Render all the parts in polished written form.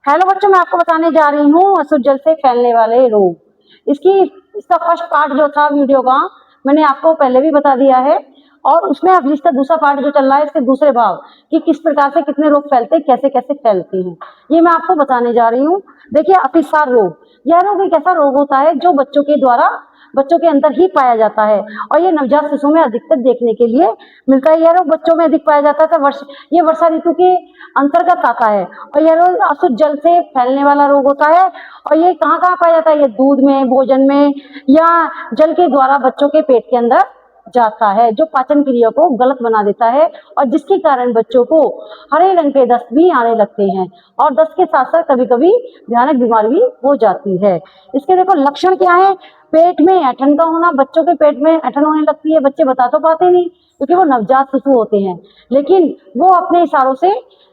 Hello बच्चों, मैं आपको बताने जा रही हूँ अशुद्ध जल से फैलने वाले रोग। इसका फर्स्ट पार्ट जो था वीडियो का, मैंने आपको पहले भी बता दिया है। और उसमें अब इसका दूसरा पार्ट जो चल रहा है, इसके दूसरे भाग कि किस प्रकार से कितने रोग फैलते हैं, कैसे कैसे फैलते हैं, ये मैं आपको बताने जा रही हूँ। देखिए, अतिसार रोग, यह रोग एक ऐसा रोग होता है जो बच्चों के अंदर ही पाया जाता है और ये नवजात शिशु में अधिकतर देखने के लिए मिलता है। यह रोग बच्चों में अधिक पाया जाता है। ये वर्षा ऋतु के अंतर्गत आता है और यह रोग अशुद्ध जल से फैलने वाला रोग होता है। और ये कहाँ कहाँ पाया जाता है? ये दूध में, भोजन में या जल के द्वारा बच्चों के पेट के अंदर जाता है, जो पाचन क्रिया को गलत बना देता है और जिसके कारण बच्चों को हरे रंग के दस्त भी आने लगते हैं और दस्त के साथ साथ कभी कभी भयानक बीमारी भी हो जाती है। इसके देखो लक्षण क्या है। पेट में ऐंठन का होना, बच्चों के पेट में ऐंठन होने लगती है। बच्चे बता तो पाते नहीं क्योंकि वो नवजात शिशु होते हैं, लेकिन वो अपने इशारों से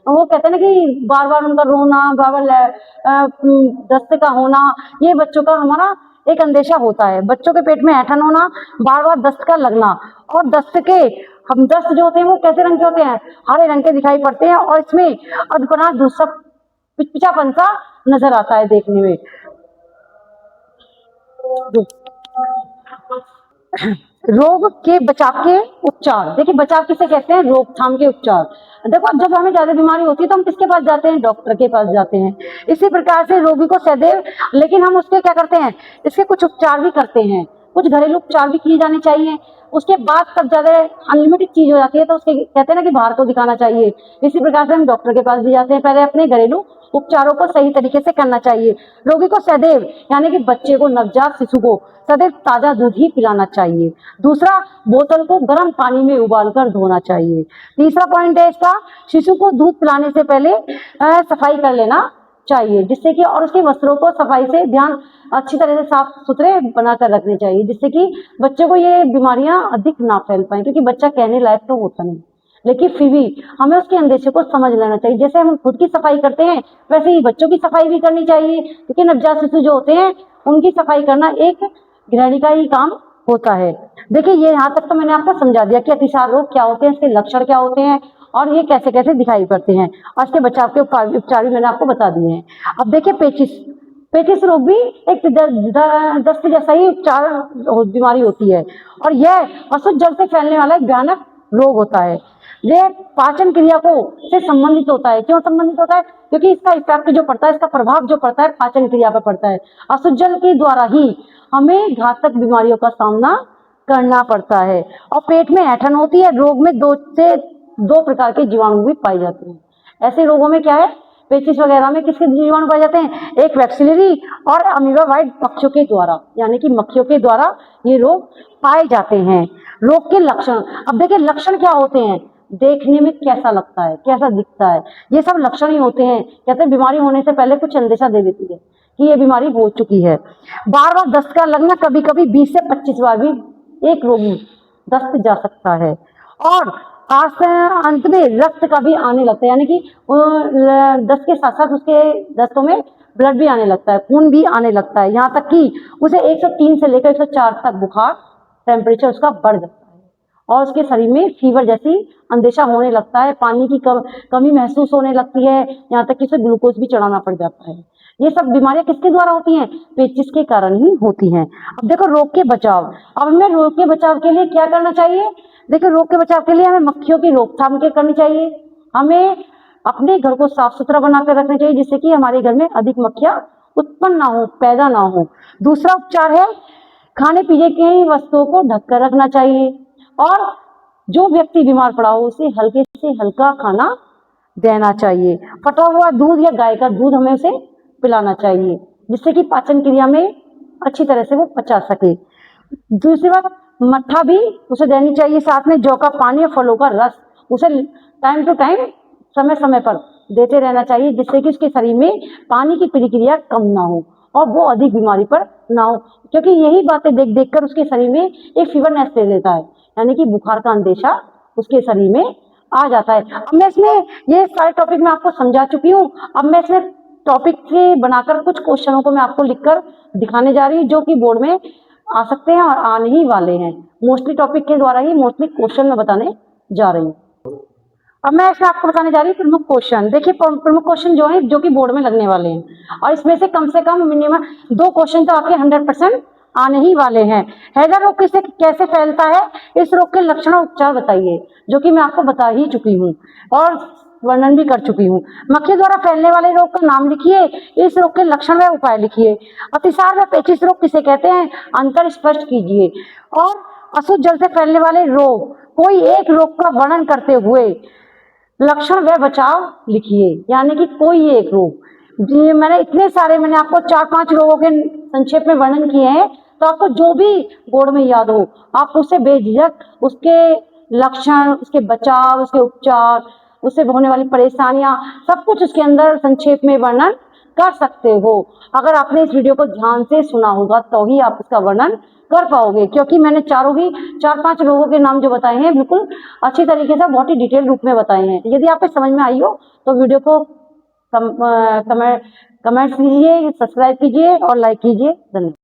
वो कहते हैं ना कि बार बार उनका रोना, बार बार दस्त का होना, ये बच्चों का हमारा एक अंदेशा होता है। बच्चों के पेट में ऐंठन होना, बार बार दस्त का लगना, और दस्त जो होते हैं वो कैसे रंग के होते हैं? हरे रंग के दिखाई पड़ते हैं और इसमें अधपना, दूसरा पिचपिचापन सा नजर आता है देखने में। रोग के बचाव के उपचार, देखिए बचाव किसे कहते हैं? रोकथाम के उपचार। देखो, अब जब हमें ज्यादा बीमारी होती है तो हम किसके पास जाते हैं? डॉक्टर के पास जाते हैं। इसी प्रकार से रोगी को सदैव, लेकिन हम उसके क्या करते हैं? इसके कुछ उपचार भी करते हैं, कुछ घरेलू उपचार भी किए जाने चाहिए। उसके बाद तब ज्यादा अनलिमिटेड चीज हो जाती है तो उसके कहते हैं ना कि बाहर को दिखाना चाहिए। इसी प्रकार से हम डॉक्टर के पास भी जाते हैं। पहले अपने घरेलू उपचारों को सही तरीके से करना चाहिए। रोगी को सदैव, यानी कि बच्चे को, नवजात शिशु को सदैव ताजा दूध ही पिलाना चाहिए। दूसरा, बोतल को गर्म पानी में उबालकर धोना चाहिए। तीसरा पॉइंट है इसका, शिशु को दूध पिलाने से पहले सफाई कर लेना चाहिए, जिससे कि, और उसके वस्त्रों को सफाई से अच्छी तरह से साफ सुथरे बनाकर रखने चाहिए, जिससे कि बच्चे को ये बीमारियां अधिक ना फैल पाए। क्योंकि बच्चा कहने लायक तो होता नहीं, लेकिन फिर भी हमें उसके अंदेशे को समझ लेना चाहिए। जैसे हम खुद की सफाई करते हैं वैसे ही बच्चों की सफाई भी करनी चाहिए, क्योंकि नवजात शिशु जो होते हैं उनकी सफाई करना एक गृहिणी का ही काम होता है। देखिए, ये यहाँ तक तो मैंने आपको समझा दिया कि अतिसार रोग क्या होते हैं, इसके लक्षण क्या होते हैं और ये कैसे कैसे दिखाई पड़ते हैं, और इसके बचाव के उपचार भी मैंने आपको बता दिए हैं। अब देखिए, पेचिस रोग भी एक दस्त जैसा ही उपचार बीमारी होती है और यह अशुद्ध जल से फैलने वाला एक भयानक रोग होता है। ये पाचन क्रिया को से संबंधित होता है। क्यों संबंधित होता है? क्योंकि इसका इफेक्ट जो पड़ता है, इसका प्रभाव जो पड़ता है पाचन क्रिया पर पड़ता है। अशुद्ध जल के द्वारा ही हमें घातक बीमारियों का सामना करना पड़ता है। और पेट में ऐंठन होती है। रोग में दो प्रकार के जीवाणु भी पाए जाते हैं। ऐसे रोगों में क्या है? पेचिस वगैरह में किसके जीवाणु पाए जाते हैं? एक वैक्सीलरी और अमीबा वाइट पक्षियों के द्वारा, यानी कि मक्खियों के द्वारा ये रोग पाए जाते हैं। रोग के लक्षण, अब देखिए लक्षण क्या होते हैं। देखने में कैसा लगता है, कैसा दिखता है, ये सब लक्षण ही होते हैं। कहते हैं बीमारी होने से पहले कुछ अंदेशा दे देती है कि ये बीमारी हो चुकी है। बार बार दस्त का लगना, कभी कभी 20 से 25 बार भी एक रोगी दस्त जा सकता है। और अंत में रक्त का भी आने लगता है, यानी कि दस्त के साथ साथ उसके दस्तों में ब्लड भी आने लगता है, खून भी आने लगता है। यहाँ तक कि उसे 103 से लेकर 104 तक बुखार, टेम्परेचर उसका बढ़ जाता है और उसके शरीर में फीवर जैसी अंदेशा होने लगता है। पानी की कमी महसूस होने लगती है, यहाँ तक कि उसे ग्लूकोज भी चढ़ाना पड़ जाता है। ये सब बीमारियां किसके द्वारा होती हैं? पेचिस के कारण ही होती हैं। अब देखो, रोग के बचाव। अब हमें रोग के बचाव के लिए क्या करना चाहिए? देखिए, रोग के बचाव के लिए हमें मक्खियों की रोकथाम करनी चाहिए। हमें अपने घर को साफ सुथरा बनाकर रखना चाहिए, जिससे कि हमारे घर में अधिक मक्खियां उत्पन्न ना हो, पैदा ना हो। दूसरा उपचार है, खाने पीने की वस्तुओं को ढककर रखना चाहिए और जो व्यक्ति बीमार पड़ा हो उसे हल्के से हल्का खाना देना चाहिए। फटा हुआ दूध या गाय का दूध हमें उसे पिलाना चाहिए, जिससे कि पाचन क्रिया में अच्छी तरह से वो पचा सके। दूसरी बात, मट्ठा भी उसे देनी चाहिए। साथ में जौ का पानी और फलों का रस उसे टाइम टू टाइम, समय समय पर देते रहना चाहिए, जिससे कि उसके शरीर में पानी की प्रक्रिया कम ना हो और वो अधिक बीमारी पर ना हो। क्योंकि यही बातें देख देख कर उसके शरीर में एक फीवरनेस ले लेता है, यानी कि बुखार का अंदेशा उसके शरीर में आ जाता है। अब मैं इसमें ये सारे टॉपिक मैं आपको समझा चुकी हूँ। अब मैं इसमें टॉपिक से बनाकर कुछ क्वेश्चनों को मैं आपको लिखकर दिखाने जा रही हूँ, जो कि बोर्ड में आ सकते हैं और आने ही वाले हैं। मोस्टली टॉपिक के द्वारा ही मोस्टली क्वेश्चन में बताने जा रही हूँ। अब मैं इसमें आपको बताने जा रही हूँ प्रमुख क्वेश्चन। देखिए प्रमुख क्वेश्चन जो है जो कि बोर्ड में लगने वाले हैं, और इसमें से कम मिनिमम 2 क्वेश्चन तो आपके 100% आने ही वाले हैं। हैजा रोग किसे कैसे फैलता है, इस रोग के लक्षण और उपचार बताइए, जो कि मैं आपको बता ही चुकी हूँ और वर्णन भी कर चुकी हूँ। मक्खी द्वारा फैलने वाले रोग का नाम लिखिए, इस रोग के लक्षण व उपाय लिखिए। अतिसार व पेचिश रोग किसे कहते हैं, अंतर स्पष्ट कीजिए। और अशुद्ध जल से फैलने वाले रोग, कोई एक रोग का वर्णन करते हुए लक्षण व बचाव लिखिए, यानी कि कोई एक रोग। जी मैंने इतने सारे, मैंने आपको 4-5 रोगों के संक्षेप में वर्णन किए हैं, तो आपको जो भी बोर्ड में याद हो आप उससे बेझिझक उसके लक्षण, उसके बचाव, उसके उपचार, उससे होने वाली परेशानियां, सब कुछ उसके अंदर संक्षेप में वर्णन कर सकते हो। अगर आपने इस वीडियो को ध्यान से सुना होगा तो ही आप उसका वर्णन कर पाओगे, क्योंकि मैंने 4-5 रोगों के नाम जो बताए हैं बिल्कुल अच्छी तरीके से बहुत ही डिटेल रूप में बताए हैं। यदि आपको समझ में आई हो तो वीडियो को कमेंट कीजिए, सब्सक्राइब कीजिए और लाइक कीजिए। धन्यवाद।